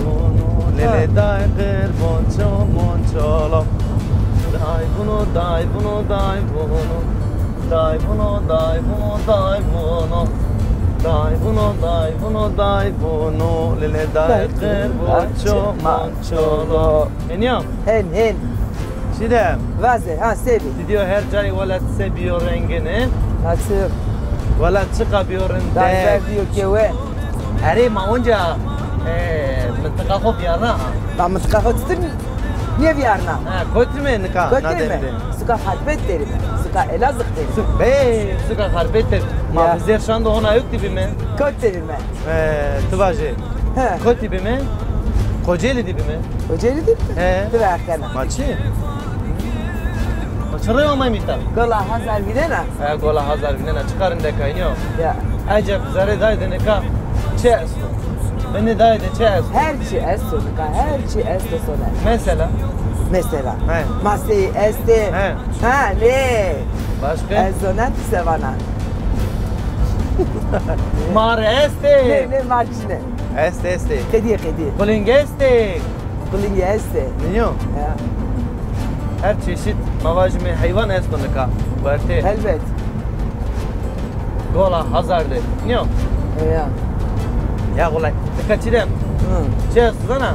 bunu lele day kır bonço monçolo. Day bunu day bunu day bunu. Day bunu day bunu day bunu. Day bunu day bunu day bunu lele day kır bonço monçolo. Eniyorum. Hen. Şidem. Vaze, ha sevi. Diyor her cay velet seviyor rengini. Nasıl? Velet çıkabiliyor Daha rengini. diyor ki ve. Arey ma onca منطقه خوب یارنا Ben mıtıka koçtun. Niye bir yarına? ha koytme nika Koçtun mi? Suka harbet derim. Suka Elazığ derim. be suka harbettir ma bizer şanda ona yok tipi mi Koç derim ben. tıvaje He. koy tipi mi Kocaeli tipi mi Kocaeli derim mi? he Dur arkana. maçı Çırıyor ama imita. Gola hazar bilena. Ha gola hazar binena çıkarın da kaynıyor. Ya. Acep zare daydı nika çes. Beni daydı çes. Her şey esto nika. Her şey esto soner. Mesela. Mesela. He. Masayı este. He. Ha ne? Başka? Ezonen sevana. Mare este. Ne marçine? Este. Kedi. Kuling este. Kulingi este. Biliyor Ya. her çeşit mavajmi hayvan estonika. Verte Elbet. gola hazardı. Biliyor Ya. ya kolay. Dikkat edin. Hı. Çes sana.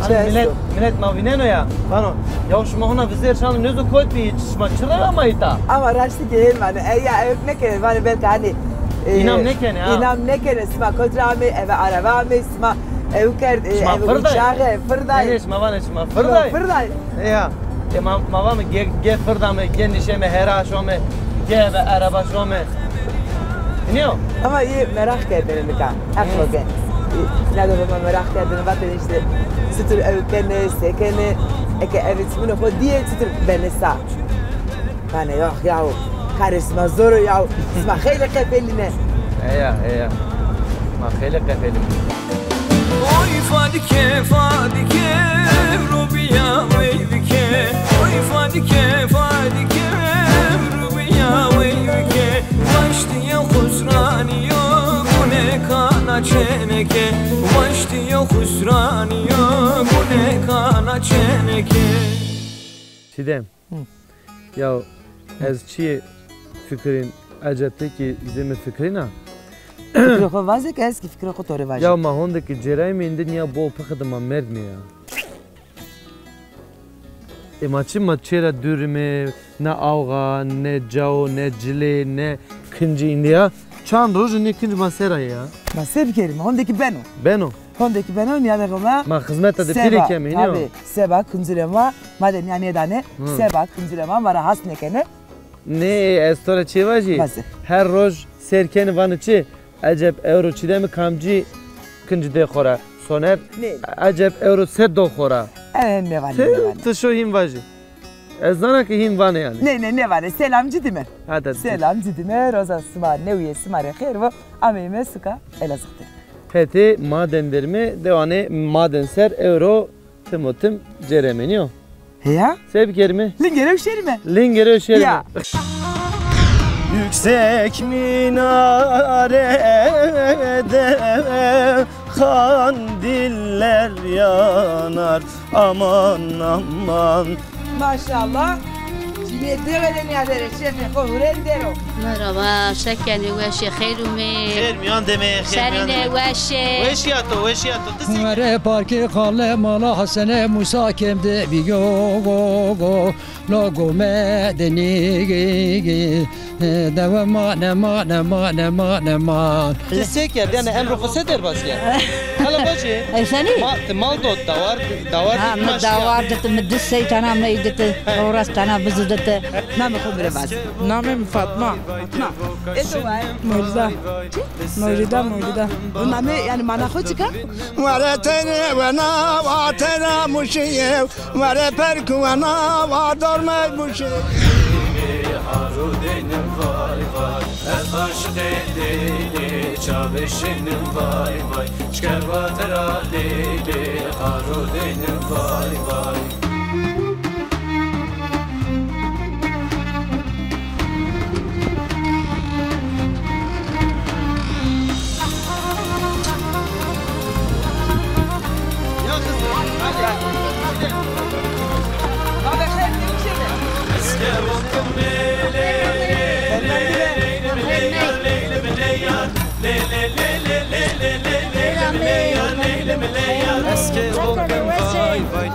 Çes. Hani millet mavineno ya. Bano. Ya şu mahuna vizer şanlı nezo koyt bir çişma çıra ama ita. Ama raştı değil mi? Ya ne kere bana belki hani İnam ne kene ha? İnam ne kere sma kotrami eve arabami sma evker Sma ev fırday. uçağı fırday. Ne şma vana şma fırday. Fırday. Ya. Ya mava mı ge fırda mı ge nişeme hera şo mu ge ve araba şo mu. Biliyor Ama iyi merak ettim nika. Haklı. Ne de bana merak ettim. Bakın işte sütür evkene sekene eke evitmini o diye sütür benesa. Bana yok ya. Karisma zoru ya. Sma hele kefeline. Ya. Ma khele kafelim. Oy fadike rubiya veybike Oy fadike rubiya veybike Baştiya husraniyo gune kana çeneke Baştiya husraniyo gune kana çeneke Şidem. Ya ez çi fikrin acette ki zemi fikrina. Fikri خو واسه که از کی فکر خود توره واجه. Ya ma hondaki ceraymi indin ya bol pakıdıma merd mi ya? Maçı maçera dürme ne avga ne cao ne cile ne kıncı indi ya. Çan roju ne kıncı masera ya. Ma seb kerim. Hondaki beno. Beno. Hondaki beno ni ada goma. Ma hizmet adı piri kemi iniyor. Tabii. Seba kunzulema. Madem yani dane. Seba kunzulema mara has nekene. Ne estora çevaji? Nasıl? Her roj serkeni vanıçı. Acep euro çide mi kamcı kıncı de khora. Soner Ne? acep euro set do khora. Ne var ne Te var. tışo him vaji. Ezana ki him vane yani. Ne var. Selamcı değil mi? Hadi. Selamcı değil mi? Roza sıma ne üyesi mare khair ve amime sıka Elazığ'dır. Heti madenlerimi devane madenser euro timotim ceremeniyor. Ya? Sevkerimi Lingere üşerime. lingere öşerim. Ya. Yüksek minarede kandiller yanar aman. Maşallah. Şimdi deveden yadere şefe kohurel dero. مرحبا شكرا واشي خير ومي Khir miyan deme سرنا واشي Veşiyato Mare parki khalle mala hasene Musa kemde bigo go logo medeni devama nema Teseker yani emro faseter bas ya. Hala başı. ثاني Mal dot davar داوردت مدسيت انا ميدت ورست انا بزدت Name kumre baz. Namım Fatma. Eto var. Mevlida. Bu name yani mana khoçika? ورتنه و نواتنه موشیه وره پرکو و نوادار مگوشه Harudenim vay Ez aşık edili Çavuşenim vay Şkervatera lili Harudenim vay Eski volkan vay vay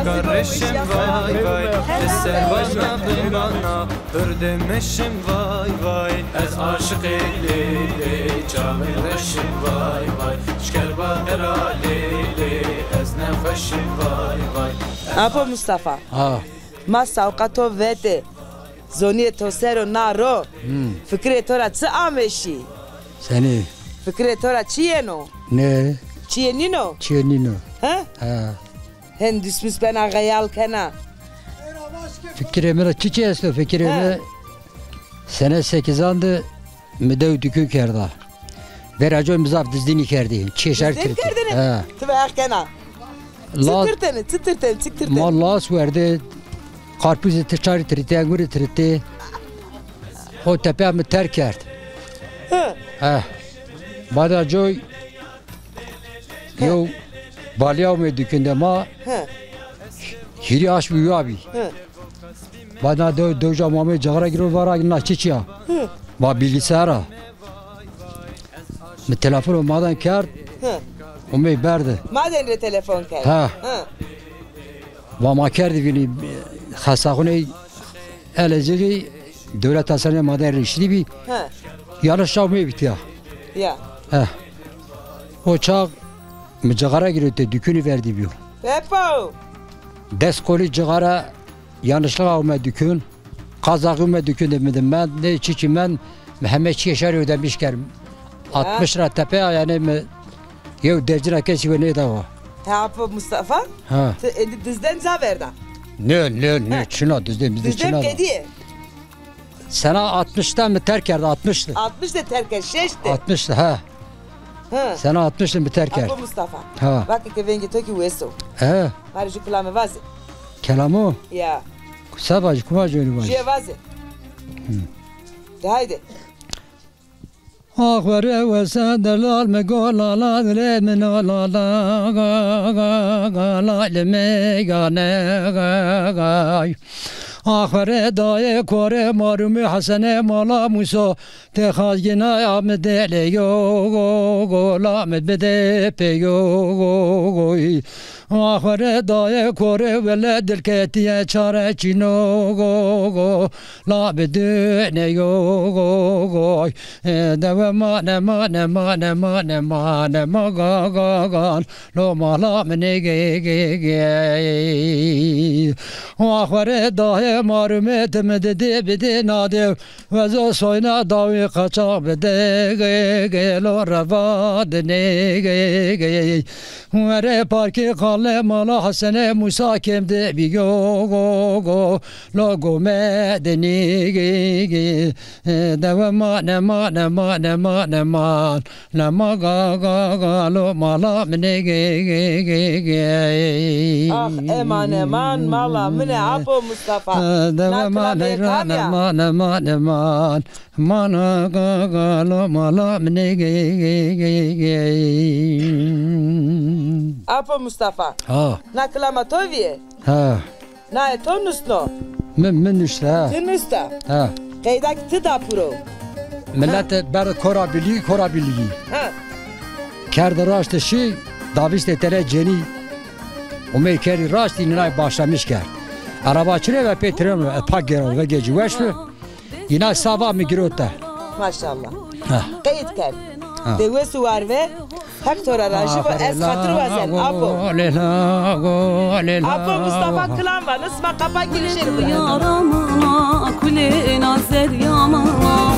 karışım vay vay Eser başına bana Hürdemişim vay vay Ez aşık eylili Çağırışım vay vay Şkerba heralili Ez nefeşim vay vay Apo Mustafa. Ha. Ma savqato vete. Zoniye to sero naro. Fikre tora tı ameşi. Seni Fikre tora çiyeno. ne? Çiyenino. Çiyenino. Ha? Ha. Hen düşmüş bana gayal kana. Fikrimi çiçeği eski fikrimi sene 8 andı müdev dükü kerda. Veracı mizaf dizdini kerdi. Çeşer Dizdin kirti. kerdini? Ha. Tıvak kana. La Çıtırtın. mallas verdi. Karpuzu tıçarı triti, anguru triti. O tepemi terk kerdi. Hı. Ha. Bada joy yo balya mı dükünde ma Hı. hiri aş büyü abi. Hı. Bana doja mame cagara giro vara na çiçya. Ma bilgisayara. Mi telefonu madan kar Hı. o me berdi. Maden re telefon kay. Ha. Hı. Va ma kerdi vini hasahune elezigi devlet hastaneye maden rişli bir Hı. yanlış şavme bitiya. Ya. Ha. O çağ mi cagara giro te dükünü verdi bir. Pepo. Des koli cigara yanlışlığa alma dükün. Kazakıma dükün demedim ben. Ne çiçim ben Mehmetçi Yaşar ödemiş kerim. 60 lira tepe yani mi? Yev dercine keçi ne de var. Apo Mustafa. Ha. Endi dizden zaverda. Ne çına düzdüm bizde Dizden çına. kediye. Sana 60'tan mı terk erdi 60'tı. 60 de terke şeşti. 60'tı ha. Hı. Sana 60'tı mı terk erdi. Apo Mustafa. Ha. Bak ki vengi toki weso. He. Mari ju kulame vaze. Kelamı. Ya. Sabaj kumaj önü var. Jie vaze. De haydi. Ah vere ve sendelal me gola la le me la la la le me ga ne ga. Ah vere daye kore marumi hasene mala musa te khazgina ahmed le yo go la med bede pe yo. Ah vere daye kore vele dil ketiye çare çino go la bede ne yo deve ma ne ma ga lo ma la me ne ge ah vere daye marume me de bede nade ve zo soyna davi kaça bede lo rava de ne ge vere parki kale mala hasene musa kemde bi go lo go me de ne ge deve ma ne ma ga lo mala me ge Ah eman mala mine Apo Mustafa. deve ma ne mana ga lo mala me ge Apo Mustafa. ha Na klamatovie. ha Na etonusno. من işte Tınısta. ha Kaydak tıdapuro. millet ber korabiliği Ha. kerdi raştı şey daviste tele ceni o meykeri raştı inay başlamış ker araba çire ve petrol pak gerol ve geci veşmi yine sabah mı girota Maşallah. ha Kayıt ker. Ha. De wesu arve. Hector arajı ve es hatır vazen. Apo. Apo Mustafa Klanva. Nısma kapa girişir bırak. Yaramına kulena zer yamana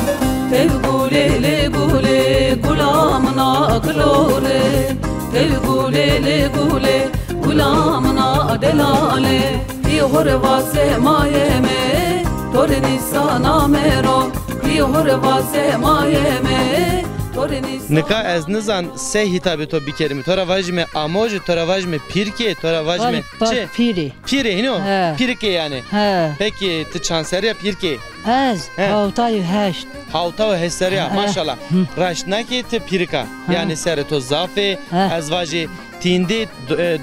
Tev gule gulamına klore Tev gule gulamına delale Yihor vase mayeme Torni sana mero Yihor vase mayeme Nika ez nizan se hitabı to bir kerimi. Tora vajme amoj, tora vajme pirke, tora vajme çe. Piri. Pire hino? He. Pirke yani. He. Peki tı çanseriya pirke. Ez. He. Havtayı heşt. Havta ve hesseriya He. maşallah. Raşnaki tı pirka. He. Yani seri to zafe, He. ez vaji tindi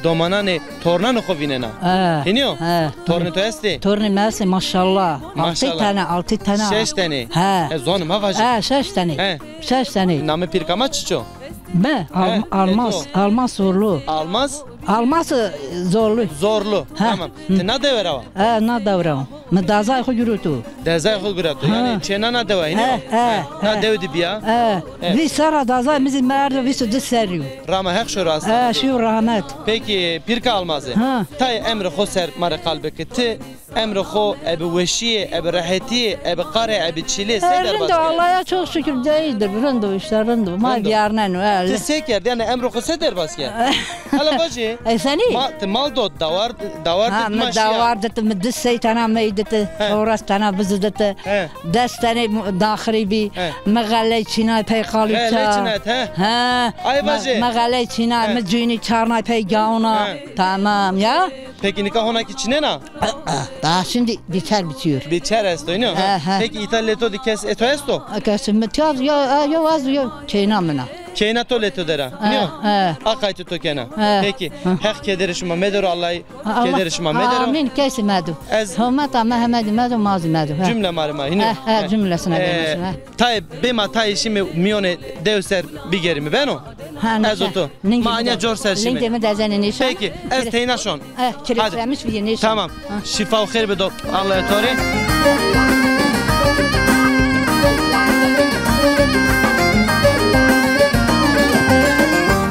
domanane tornanı kovinena. Hiniyo? Torni to esti? Torni mesi maşallah. 6 tane, 6 tane. 6 tane. He. Zonum ha vajı. 6 tane. 6 tane. Namı pirkama çiço? Almaz. Almaz zorlu. Almaz? Almaz zorlu. Zorlu. Tamam. Te na devera va? Na devra. Medazay xo yürütü. Dezay xo guratu. Yani çena na deva hiniyo? Na devdi biya? Vi sara dazay bizim merdo vi südü seriyor. Rama hek şu rasta. Şu rahmet. Peki pirka almazı. Tay emri xo ser mara kalbeki ti emri xo ebi weşiye, ebi rahetiye, ebi kare, ebi çile seder Rındo başka. Allah'a çok şükür değildir. Rındo işte rındo. Ma diyarnen öyle. Ti seker yani emri xo seder başka. Hala bacı. Seni? Mal dot davar dit maşya. Davar dit mi seytana meyditi. Orastana biziditi. Destane dakhribi. Magalle çinay pey qalıça. Leçinet he. Ay bacı. Magalle çinay mecini çarnay pey gauna. Tamam ya. Peki nikah honaki çine na? Daha şimdi bitiyor. Biçer esto ino. Peki İtalyato di kes eto esto? Kesin bitiyor ya az ya çeynamına. Kena to leto dera. Nio? Akaytu to kena. Peki hek kederişma medero Allah'ı kederişma medero. Amin kesin medu. Hümmet Mehmet medu mazi medu. Cümle marima ino. Cümlesine gelmesin. Tay bema tay şimdi mione devser bigerimi ben o. Ezoto. Manya corser şimdi. Lingemi dezenin nişan. Peki ez teynaşon. Kireçlemiş bir nişan. Tamam. Şifa ve hayır bedo. Allah'a tori.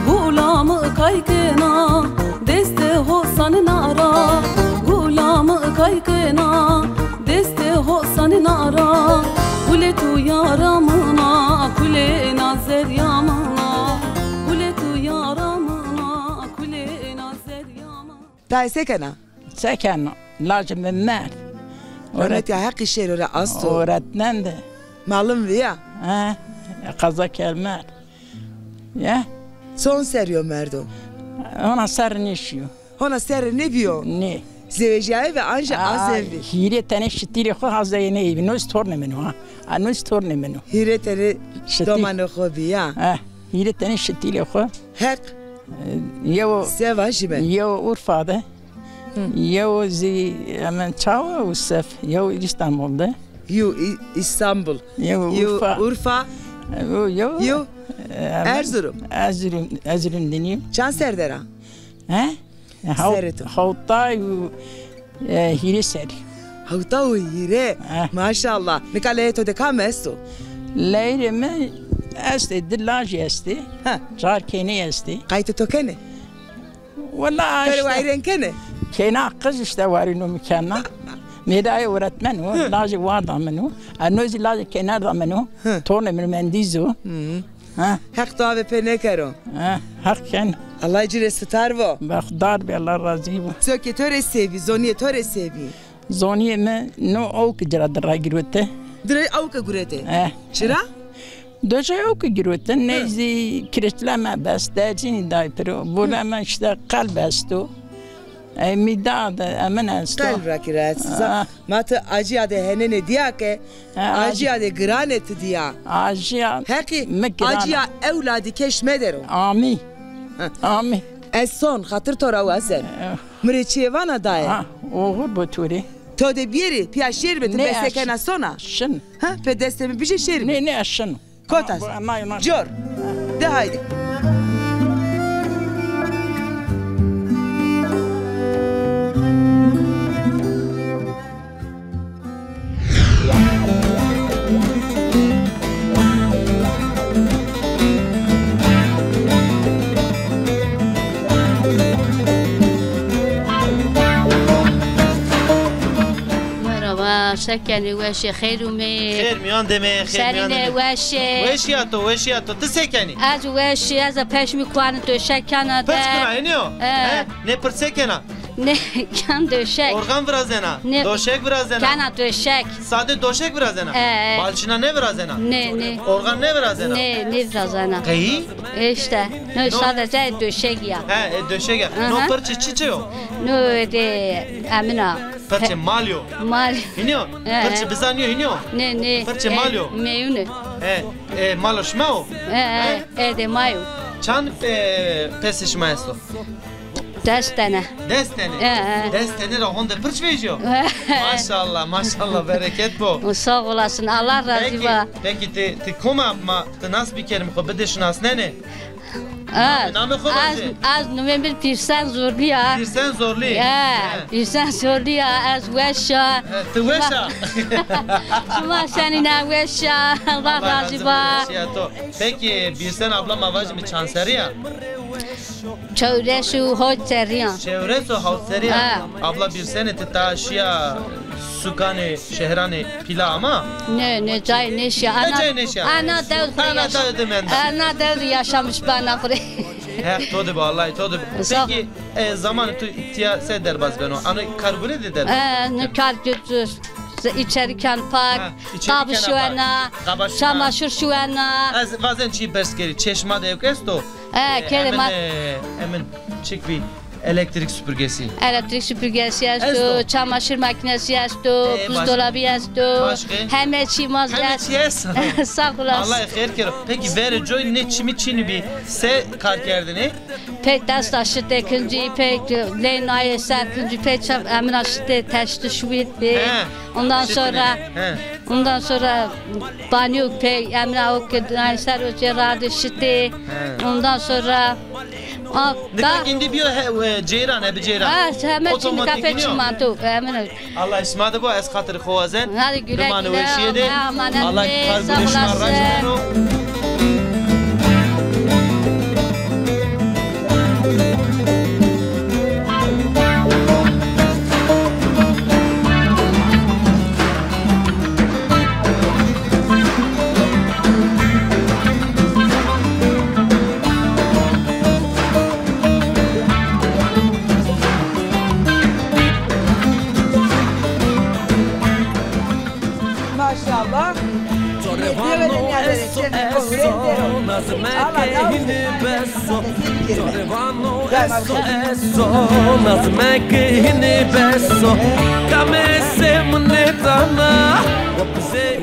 Gulamı kaykına deste hosan nara. Gulamı kaykına deste hosan nara. Kule tu yaramına kule nazer yamına. Kule tu yaramına kule nazer yamına. Tay sekena. سكن لازم النار Öğret ya hak işler öyle asto. öğretmen de Malum ya. kaza kelmer ya Son seriyor merdo. ona sarnışıyor Ona ser ne diyor? ne Zeveciye ve anja azevli. hire tane şitiri xo hazayne evi no storne menu ha no storne menu Hireteri domanı hobiya. hire tane şitiri xo Hak yo sevaji ben. yo urfada yo zi amen çava usaf yo İstanbul'da Yo İstanbul. yo Yo Urfa. Yo Erzurum. Erzurum deniyor. Can Serdera. Serito. Havta hire seri. Havta o hire. Maşallah. Mikaleto de kamesto. Leyre mi este dillaji este. Jar kene este. Kayıtı tokene. Vallahi Kare işte. vayren kene. Kena kız işte var ino mükemmel. Medaya öğretmen o. Laji var da menu. Anozi laji kenar da menu. Torne mendizo. Hak doğa ve penekero. Hakken. Allah icre starvo. Bakdar be Allah razı bu. Söke töre sevi, zoniye töre sevi. Zoniye mi no ok jara dra girote. Dire avka gurete. Çıra? Doja ok girote nezi kiretleme bas dacini dai pero bulama işte kalbesto. Midada amen asto. Kalb rakirat. Matı acıya de henene diya ke. Acıya de granet diya. Acıya. Heki acıya evladı keşme dero. Amin. Amin. Ez son hatır tora vazen. Mreçiye vana daya. Oğul bu turi. To de biri piya şerbeti besekena sona. Şın. Pe destemi bir şey şerbeti. Ne şın. Kotas. Jor. De haydi. سكني واش خير ومي خير ميان دمي خير ميان سرنا واش ياتو تسكني از واش از پیش میکنن تو شکنا ده پس کنه اینو نه پر سکنه نه کن دوشک organ vrazena doşek vrazena kana doşek sade doşek vrazena balçına ne vrazena ne organ ne vrazena ne vrazena kayı işte ne sadece döşek ya döşek ya no parça çiçeğo no de amina parça malyo mal iniyor parça bizanyo iniyor ne parça malyo meyune malo şmao de mayo Çan pesişma esto. Destene. Desteni rahonda pırç vejiyor. Maşallah bereket bu. Sağ olasın Allah razı var. Peki te koma ma te nas bir kere mi ko bedeşnas ne? Az November pirsen zorluya. Pirsen zorluya. Pirsen zorluya az veşa. Te veşa. Şuma seninle veşa. Allah razı var. Peki pirsen ablam avacı mı çanseriya? Çevresu hotseriya. Çevresu hotseriya. Abla bir sene te taşıya sukane şehrane pila ama. Ne cay neşya. Ana devri yaşamış bana kure. He todu bu vallahi todu. Peki zamanı tiya seder baz ben o. Anı karbure de der. Ne karbure içeriken pak, tabi şu ana, çamaşır şu ana. Az bazen çi berskeri çeşme de yok esto. Kelime. Hemen çık bir elektrik süpürgesi. Elektrik süpürgesi esto, çamaşır makinesi esto, buzdolabı esto. Hemen çimaz esto. Sağ olasın. Allah hayır kere. Peki ver joy ne çimi çini bir se karkerdini? Pek dest aşıt ikinci, pek leynayı serkinci, pek emin aşıt teşti şuvit bir. Ondan sonra banyo pek emin avuk nayser öce radı şıtı. Ondan sonra Nika indi biyo ceyran ebi ceyran. Hemen şimdi kafe çıkmantu. Allah ismadı bu es katır xoazen. Hadi güle güle. Allah kargıleş marrajmano. Maşallah.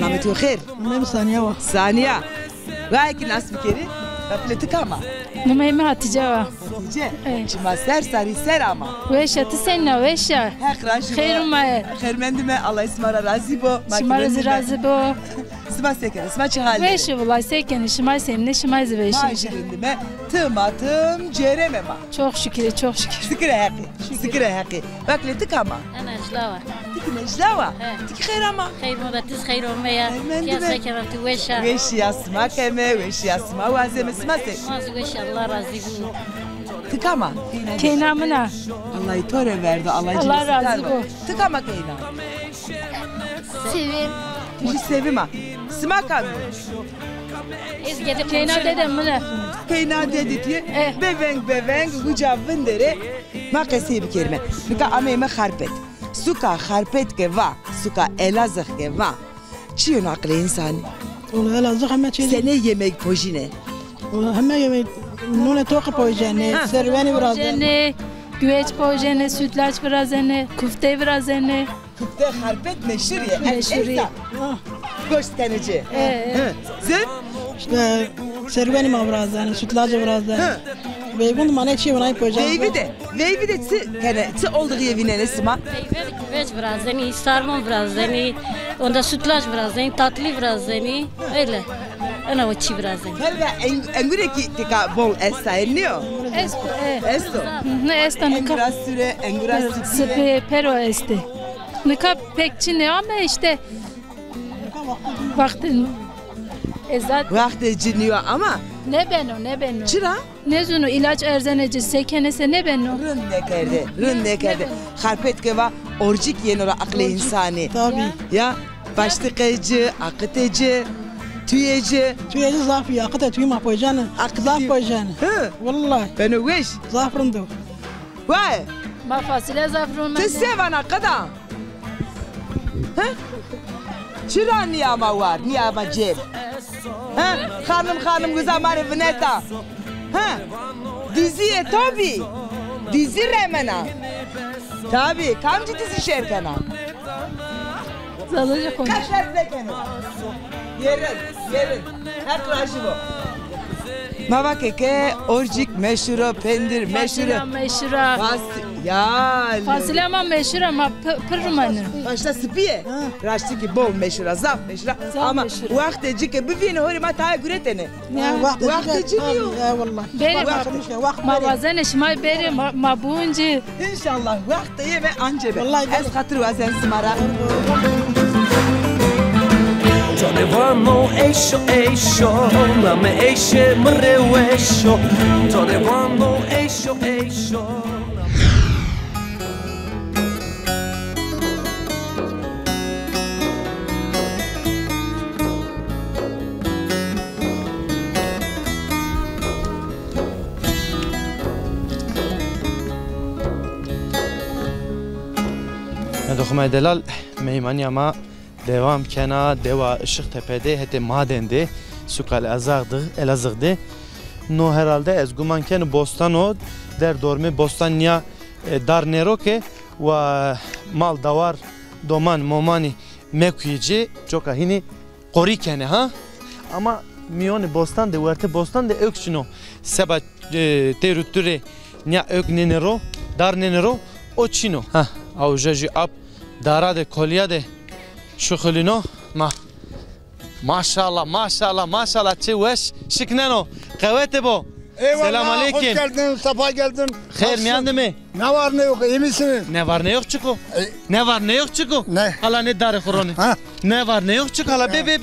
نعمتي خير نعم ثانية ثانية رايك الناس بكيري قبلتك أما نمي هاتجا هاتجا شما سر ساري سر أما ويشا تسنى ويشا خير ما خير من دمه الله يسمى رازي بو شما رازي بو اسمع سكن اسمع شي حالي ويش والله سكن شما سمني شما زبيش ما tım cereme ma. Çok şükür. Şükür haki. Bakletik ama. Ana jlava. Tiki jlava. Tiki خير ama. خير ما بتس خير وميا. يا سكرت ويشا. ويش يسمع كما ويش يسمع وازم اسمعتي. ويش الله razı bu. Tıkama. Keynamına. Allah itore verdi. Allah razı bu. Tıkama keyna. Sevim. Tiki sevim ha. Smakam. Keyna dedim mi? Keyna dedi diye. Beveng gucavın dere. Ma kesi bir kelime. Nika ameme harpet. Suka harpet ke va. Suka elazıh ke va. Çiyon aklı insan. Ola elazıh ama çiyon. Sene yemek pojine. Ola hemen yemek. Nune toka pojine. Serveni biraz. Pojine. Güveç pojine. Sütlaç biraz ne. Kufte biraz ne. Kufte harpet meşhur ya. Meşhur ya. Goşt kanıcı. Sen? İşte serveni ma biraz ne. Sütlacı biraz ne. Beyvund mane çiğ onay pojine. Veyvi de tı olduğu evine nesima. Veyvi güveç biraz ne. Sarma biraz ne. Onda sütlaç biraz ne. Tatlı biraz ne. Öyle. Ana o çiğ biraz ne. Helva engureki tika bol esta eniyor. Esto. Ne esta ne? Engura süre. Pero este. Ne kap pekçi ne ama işte vaktin ezat vakti ciniyor ama ne ben o çıra ne zunu ilaç erzaneci sekenese ne ben o rın ne kerde harpet ke va orcik yenora aklı insani tabii ya başlıkıcı akıtıcı tüyeci zaf ya akıta tüy ma pojana zaf pojana vallahi ben o wish zafrındı vay ma fasile zafrın tesevana kadar çıra niyama var, niyama cem. Hanım güzamarı vneta. Diziye tabi. Dizi remena. Tabi, kamcı dizi şerkana. Zalıcı konu. Kaşar zekene. Yerin. Her tıraşı bu. ما وقتی اورجیک مشهوره پندر مشهوره مشهوره یا فاصله ما مشهوره ما پرمانه başta spiye raştı ki bol meşhur zaf meşhur ama vakti cike bifine hori ma ta güretene vakti cikiyor ya vallahi beri ma vazenş ma beri ma bunci inşallah vakti ye ve anca be vallahi ez hatır vazen smara جانوانو ایشو ایشو نام ایش مره ویشو جانوانو ایشو ایشو دخمه دلال میمانی ما devam kena deva ışık tepede hete madende sukal Elazığ'dı no herhalde ez gumanken bostano der dormi bostanya dar neroke ve mal davar doman momani mekuyici çok ahini qori kene ha ama mioni bostan de verte bostan de öksüno seba terütüre nya ök nenero dar nenero o çino ha avjaji ap dara de kolya de شخلينو ما شاء الله ما شاء الله ما شاء الله تشوش شكنانو قواتي بو Selam aleyküm. Hoş geldin, safa geldin. Hayır mi yandı mı? Ne var ne yok, iyi misiniz? Ne var ne yok çıku? Ne var ne yok çıku? Ne? Hala ne darı kuronu? Ne var ne yok çıku? Hala be.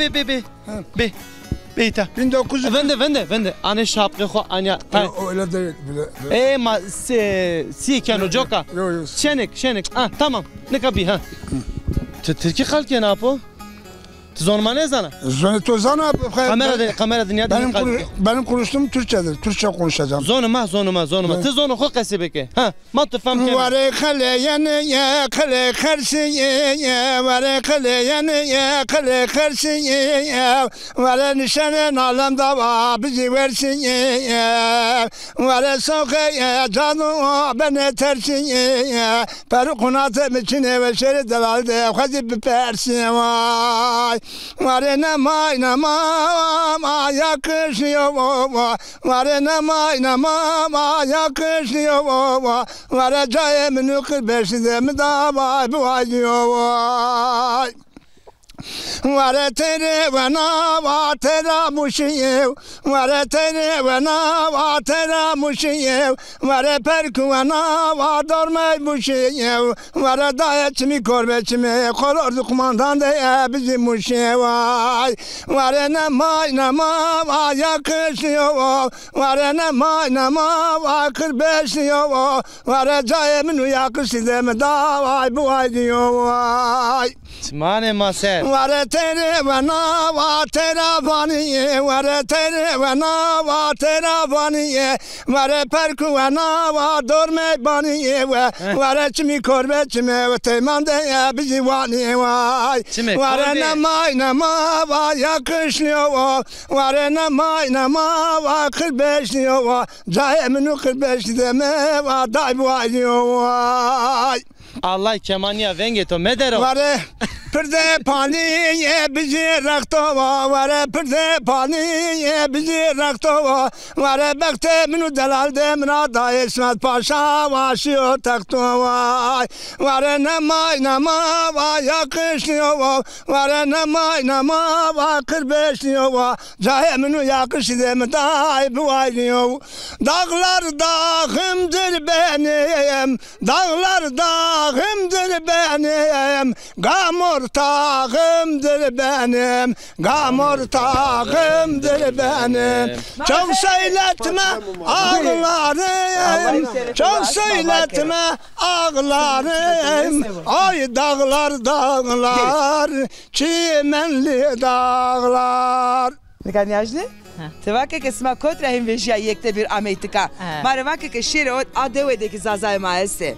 Beyta. 1900. Vende. Anne şapkı ko anya. Öyle değil bile. Ma si kano joka. Yok. Şenek. Tamam. Ne kabi ha? Türkiye kalkıyor ne yapıyor? Zonma ne zana? To zana. Kamera dünyada benim konuştuğum Türkçedir. Türkçe konuşacağım. Zonuma. Tı zonu ko kasibeke. Ha, mat fam ke. Vare khale ya khale kharsiye vare khale ya khale kharsiye vare nişanın alemda va bizi versin vare sokağa canı beni tersiye perkunatı içine ve şeri delalde hazip persiye vay vare nama yakışıyor vare nama yakışıyor vare cayemini kırbeşide mi davay bu ay diyor vay vare tere ve nava tera muşiyev vare tere ve nava tera muşiyev vare perku ve nava dormay muşiyev vare dayetimi korbeçimi kolordu kumandan de bizim muşiyev vare nama yakışıyor vare nama kırbeşiyor vare cayemini yakışide mi davay bu ay diyor vay Mane maser. Vare tere ve nava teravaniye, vare tere ve nava teravaniye, vare perku ve nava dorme baniye ve vare çimi korbe çime ve temande bizi vaniye vay. Vare nama yakışlıyor, vare nama 45 diyor, caheminu 45 deme ve day bu ay diyor vay. Allah kemaniya vengeto medero. Vare pırde paniye bizi raktova vare pırde paniye bizi raktova vare bekte minu delalde mina da İsmet Paşa vaşıyor taktova vare nama yakışıyor vare nama 45 diyor cahe minu yakışıyor mi day bu ay diyor dağlar dağımdır benim dağlar dağımdır benim gamur tağımdır benim, gamur tağımdır benim. Çok söyletme ağlarım, çok söyletme ağlarım. Ay dağlar, çimenli dağlar. Ne kadar yaşlı? Tevake ke sma kotra hem veja yekte bir ametika. Mare vake ke şire o adevede ki zazay maese.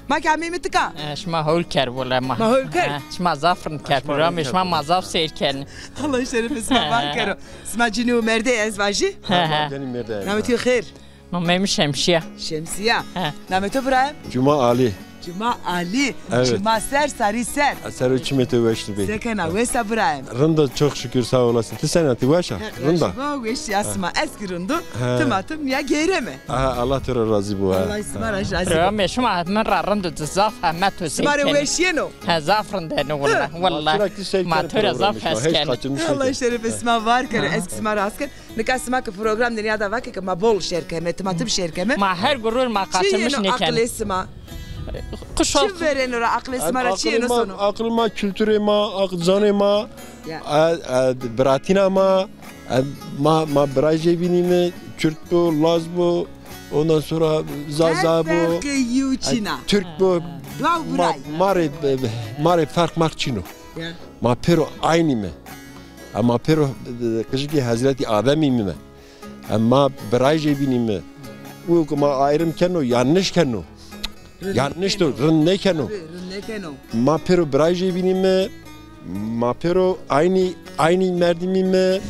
Ma ke ametika? Şma holker vola ma. Ma holker? Şma zafrın ker program şma mazaf serken. Allah şeref sma bankero. Sma cinu merde ezvaji? Benim merde. Nametu khair. Mem şemsiye. Şemsiye. Nametu İbrahim? Cuma Ali. Cuma Ali, Evet. Cuma Ser, Sarı Ser. Ser uçmete veşti bey. Sekena ve Sabrayım. Rında çok şükür sağ olasın. Tisenati veşa. Rında. Şiva ve Şiasma eski rundu. Tımatım ya geyre mi? Allah tera razı bu. Allah ismara razı. رامي شو ما من رند زاف ما تو Smara ve Şiyeno. زافرن ده والله والله ما ترى زاف هسكن Allah şeref isma var kere eski smara asker. Nika sma ki program dünyada var ki ma bol şerkeme, tımatım şerkeme. ما هر gurur ma kaçırmış Çiğ ne akıl kan isma. Kışol Çiğ veren ora akıl ismara çiğ sonu. Aklıma, kültürema, zanema, bratinama, ma braje binime, Türk bu, Laz bu, ondan sonra Zaza bu, Türk bu, mare fark makçino. Ma pero aynı mı? Ama pero kışki Hazreti Adem'i mi? Ama braje binime, bu ma ayrım keno, yanlış keno. Yanlıştır, rın keno. Ma pero braje binime, ma pero aynı merdimime,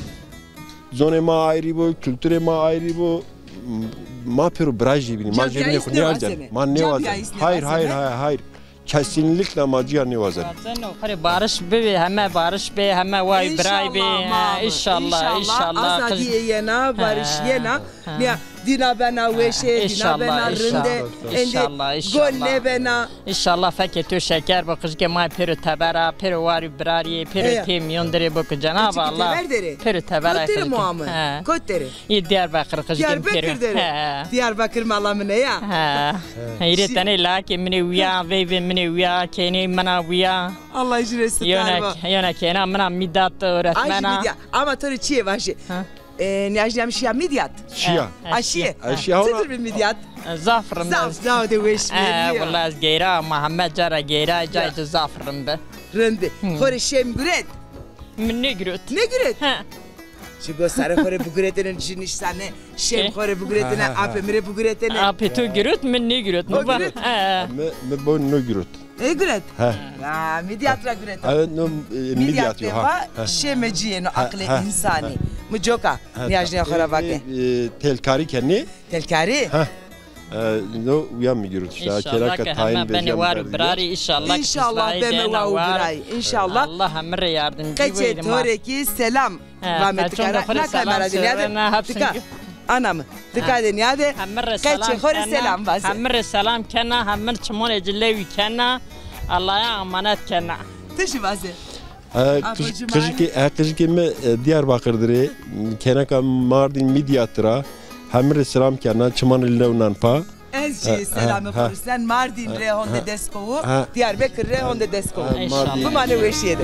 zonema ayrı bu, kültürema ayrı bu. Ma pero braje binime, ma cebine ne alacak? Ma ne alacak? Hayır. Kesinlikle amacı ne olacak? Barış be, hemen barış be, hemen vay bray be. İnşallah. Azadiye yena, barış yena. Ne dina bena veşe, dina bena rinde. İnşallah. Golle bena. İnşallah fakir şeker bakış ki ma pero tabara, pero var brariye, pero temyon dere bakı Cenab-ı Allah. Pero tabara. Kotere muamı. Kotere. Diyarbakır kız kim pero. Diyarbakır malamı ne ya? Hayret tane la ki mine uya ve mine uya kene mana uya. Allah icresi tarva. Yana kena mana midat öğretmena. Ama tabii çiğ var şey. Ne ajnam şia midyat. Şia. Aşiye. Aşiye. Sıdır bir midyat. Zafrım. Zaf de veş mi? Vallahi geyra Muhammed Cara geyra caydı zafrım be. Rende. Kore şem güret. Ne güret? Ne güret? Şu gösteri kore bu güretinin için iştane şem kore bu güretine ape mire bu güretine. Ape tu güret mi ne güret? O güret. Me bon no güret. Güret. Ha, midyatra güret. Evet no midyat yo ha. Şemeciye no akle insani. Mujoka. Niyajne khara vake. Telkari kenni. Telkari. No uyan mı güret işte. İnşallah ki hemen beni var brari inşallah. İnşallah beni var brari. İnşallah. Allah emre yardımcı verin. Kaçe toreki selam. Rahmetli kara. Ne kamera dünyada. Anam. Dikkat edin ya de. Kaçe hore selam bas. Emre selam kena hemen çmon eclevi kena. Allah'a emanet kena. Teşi bası. Kızki mi Diyarbakır'dır. Kenaka Mardin Midyat'ra. Hamre selam kena çman illevnan pa. Ezci selamı kursan Mardin rehonde deskovu. Diyarbakır rehonde deskovu. Bu mane veşiyede.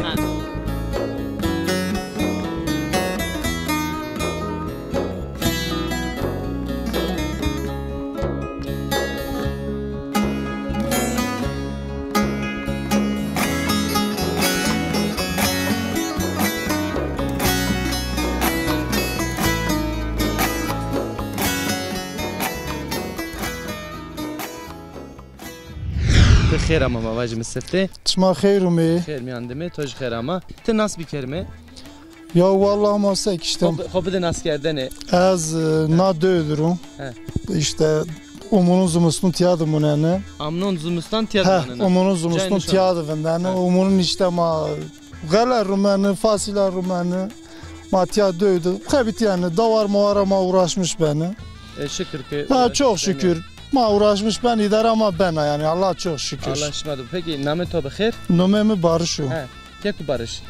خیر اما مواجه مستفته تشما خیر می خیر میاندمه توش خیر اما ته ناس بیکرمه یا والله ما سکشتم خب ده ناس کردنه از نادودرم işte umunun zumusunu tiyadımını amnon zumustan tiyadımını umunun zumusunu tiyadımını umunun işte ma galer rumanı fasila rumanı ma tiyadöydü kabit yani davar muharama uğraşmış beni şükür ki çok şükür ma uğraşmış ben idare ama ben yani Allah çok şükür. Allah şımadı. Peki name to bixir? Nomemi Barış o. Tek Barış.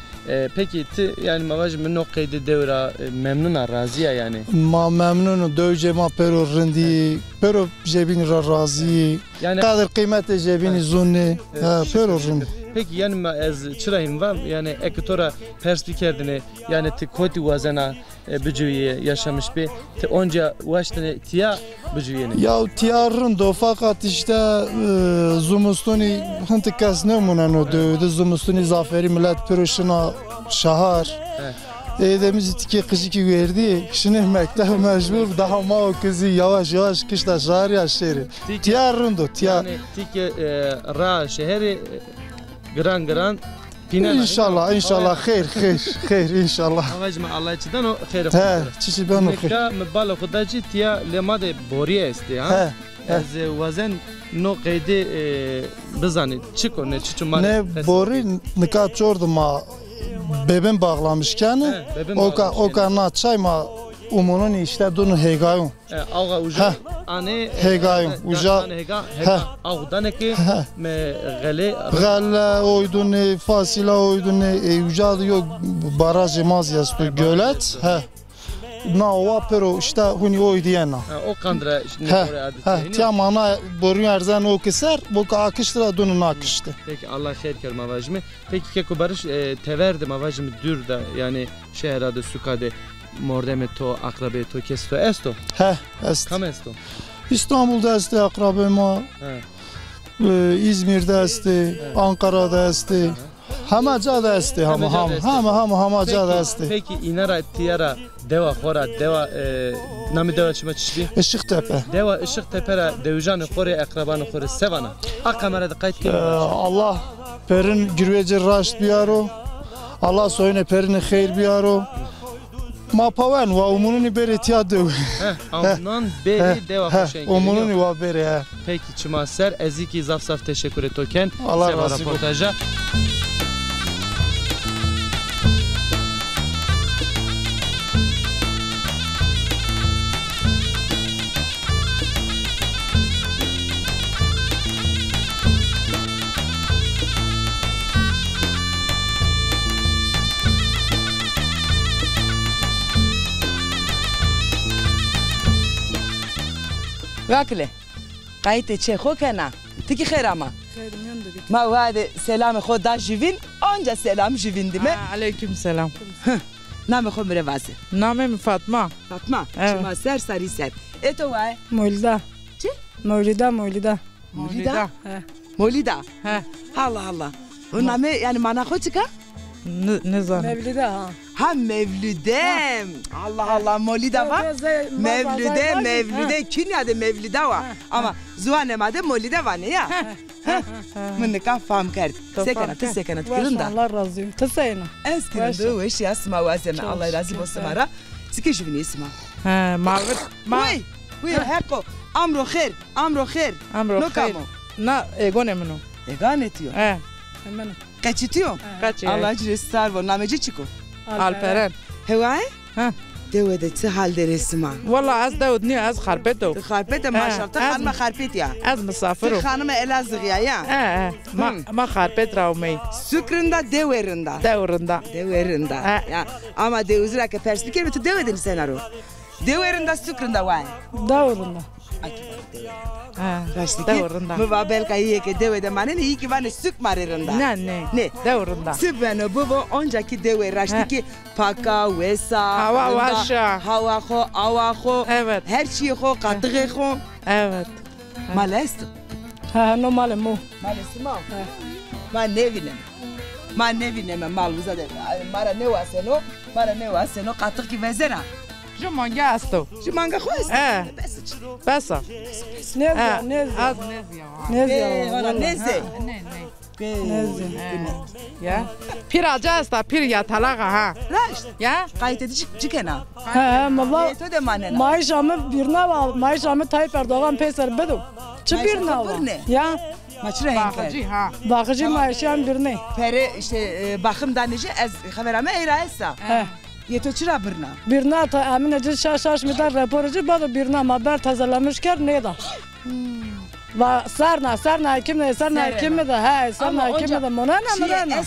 Peki ti yani mavaj min noqide devra memnun razıya yani. Ma memnun dövce ma pero rindi pero jebin razı. Yani kadar kıymet jebin zunni. Pero rindi. Peki yani az çırayım var yani ektora perspektifini yani ti koti vazana bücüye yaşamış bir te onca ulaştığını tiya bücüyeni. Ya tiyarın da fakat işte zumustuni hıntıkas ne munan dövdü zumustuni zaferi millet pürüşüne şahar. Edemiz tiki kışıki verdi. Şimdi mektep mecbur daha ma o kızı yavaş yavaş kışta şahar yaşarı. Tiyarın da tiyar. Yani tiki ra şehri gran İnşallah inşallah xeyr inşallah. Avajma Allah içinden o xeyr. He, çişi ben o xeyr. Nika mbalo xudaci tiya lemade boriye esti ha. Az wazen no qeydi bizani çiko ne çiçuma ne bori nika çorduma bebem bağlamışken o kana çayma umunun işte dunu hegayun. Ağa uca ane hegayun uca ağdaneki me gale oydun fasila oydun uca yok baraj mazyastu gölet he. Na o pero işte huni o diyena. O kandra ne adeti. Tamam borun erzan o keser bu akıştıra dunun akıştı. Peki Allah xeyr kerim avajmi. Peki keko barış teverdim avajmi dür da yani şehrade sukade mordeme to akrabe to kesto esto. He est. Kam esto. İstanbul'da esti akrabema. İzmir'de esti, Ankara'da esti. Hamaca esti hamaca da esti. Peki inara tiyara deva xora deva nami deva çima çişbi? Işıktepe. Deva Işıktepe'ra devjanı xore akrabanı xore sevana. A kamerada kayıt kim? Allah perin girveci raşt biyaro. Allah soyune perini xeyr biyaro. Ma paven va umununi beri tiyadı. Amnan beri deva hoşen geliyor. Umununi va beri he. Peki çima ser eziki zaf teşekkür et oken. Allah razı olsun. Reportaja. Vakle. Kayıt çe xo kana. Tiki xeyr ama. Xeyr men de git. Ma vade selam xo da jivin. Onca selam jivin dime. Aleyküm selam. Name xo mirevasi. Namem Fatma. Fatma. Çima ser sari ser. Eto vay. Molida. Çi? Molida. Molida? He. Molida. He. Allah Allah. O name yani mana xo çıka? Ne zaman? Mevlida ha. Ha Mevlüdem. Allah Allah Molida var. Mevlüde Künya'da Mevlida var. Ama Zuhanema'da Molida var ne ya? Mınıka fam kert. Sekanat kırında. Allah razı olsun. Tesayna. Eskiden de eş yasma vazeme. Allah razı olsun ara. Sike juvini isma. Ha mağır. Uy heko. Amro khair. Amro khair. Na egone meno. Egane tiyo. He. Hemen. Kaçitiyo? Allah cirestar var. Nameci çiko. Alperen. Hevay? Ha. Devede tı halde resma. Valla az Davud niye az harpeto. Harpeto maşallah. Hanıma harpet ya. Az misafiro. Hanıma Elazığ ya. He. Ma harpet ravmey. Sükründe deverinde. Deverinde. Ya. Ama devuzra ke perslik elbette devedin senaro. Deverinde sükründe vay. Deverinde. Devrunda. Mübabel kayıya ki devede manen iyi ki bana sük maririnde. Ne? Devrunda. Sübhane bu önceki devre raştaki paka vesa. Hava vaşa. Hava ho, ava ho. Evet. Her şey ho, katığı ho. Evet. Malesto. Ha no malemo. Malesimo. Ma nevinem mal uzade. Mara ne waseno katığı ki vezera. Jumanga asto. Jumanga khoes. Pesa. Nezya. Neze. Ya. Piraca asta pir ya talaga ha. Raş. Ya. Kayıt edici cikena. Ha malla. To de manena. Maaşamı birine var. Maaşamı Tayyip Erdoğan peser bedo. Çı birine var. Ya. Maçra Bakıcı ha. Bakıcı maaşam birine. Pere işte bakım danıcı ez haberame eyraysa. He. Yeto çıra birine. Birine ta emin edici şaş midar raporucu bado birine haber tazelamışker ne da. Va sarna kimde de ha sarna kimde de monana.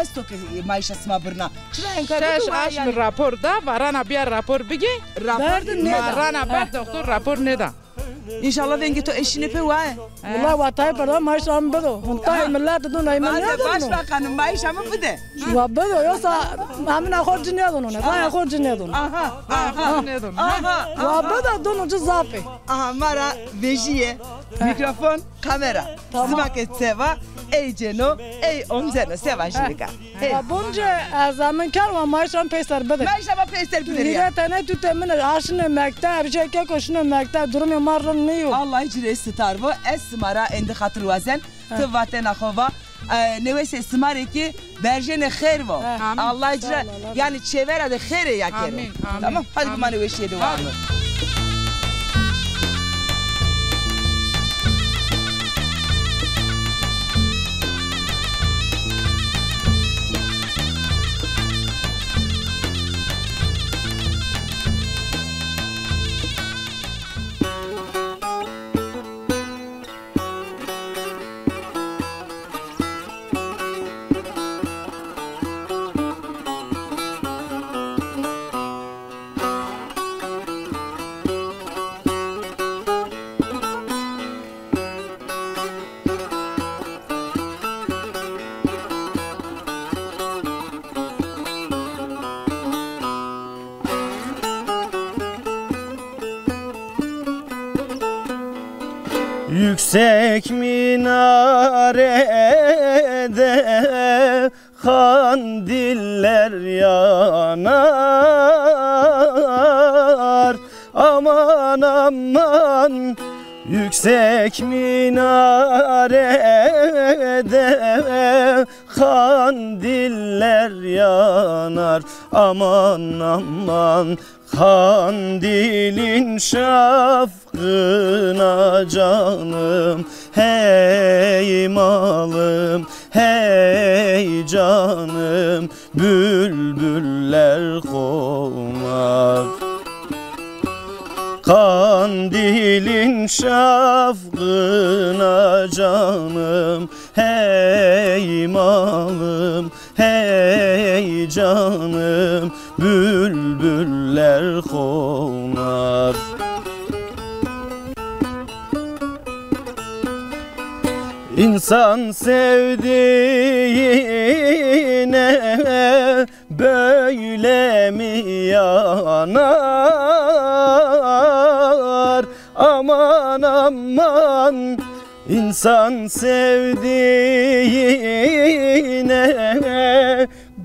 Estoke maaşa sma birine. Çıra enkar. Şaş aş mi rapor da varana bir rapor bigi. Verdin ne da? Varana bir doktor rapor ne da? İnşallah vengi to eşini pe vay. Valla vatay para maaşam bedo. Huntay millet dun ayman ya. Başbakanın maaşa mı bide? Va bedo yoksa amına khorcu ne donu ne? Vay khorcu ne donu? Aha. Va bedo donu zafi. Aha mara vejiye. Mikrofon, kamera. Zımaket seva. Ey ceno, ey omzeno seva şirika. Bunca zaman karma maaşam peser bedo. Maaşama peser bilir ya. Nire tane tutemine aşını mektab, şeke koşunu mektab durumu marrın ne yok. Allah icre sitar bu. Es mara endi hatır vazen. Tıvaten akhova. newese smareki berjene khair va. Allah icra yani çevere de khair ya kerim. Tamam hadi kuma neveşeye devam. Yüksek minarede kandiller yanar. Aman aman yüksek minarede kandiller yanar. Aman aman kandilin şafkına canım, hey malım, hey canım, bülbüller konar. Kandilin şafkına canım, hey malım, hey canım, bülbüller konar. İnsan sevdiğine böyle mi yanar? Aman aman İnsan sevdiğine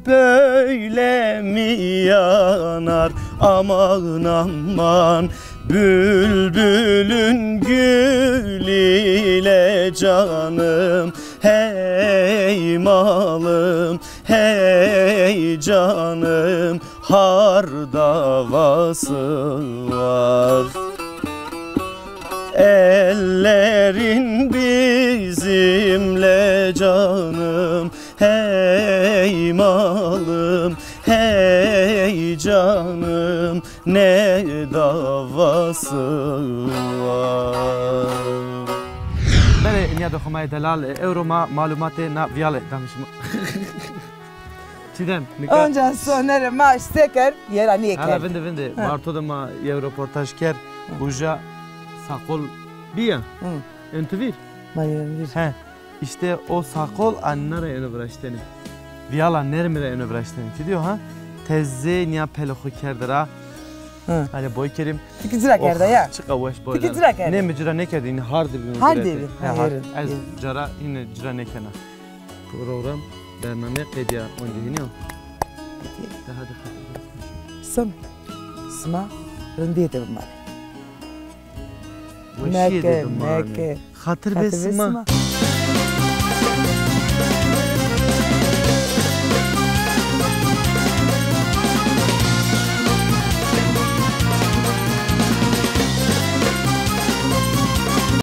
böyle mi yanar? Aman aman bülbülün gül ile canım, hey malım, hey canım, har davası var. Ellerin bizimle canım, hey malım, hey canım, ne davası var. بله نیا دخمه دلال اورو ما معلومات نه ویاله دامشم. چیدم؟ Ondan sonra maaş teker yer niye hala vinde Barto'da ma yev röportaj ker buja sakol biya. Entuvir. Mayındır. He. İşte o sakol annara ene vraşteni. Viyala nermire ene vraşteni. Diyor ha? Tezze niya peloxu kerdira. Hani boy kerim. Fikizra kerda ya. Çıka boş boylar. Fikizra kerda. Ne mi cira ne kerdi? Yine hardi bir hardi bir. Az cira yine cira ne kena. Program bername qediya onca hiniyo. Hadi. Sam. Sma. Rındiyete bu mare. Meke. Hatır besma.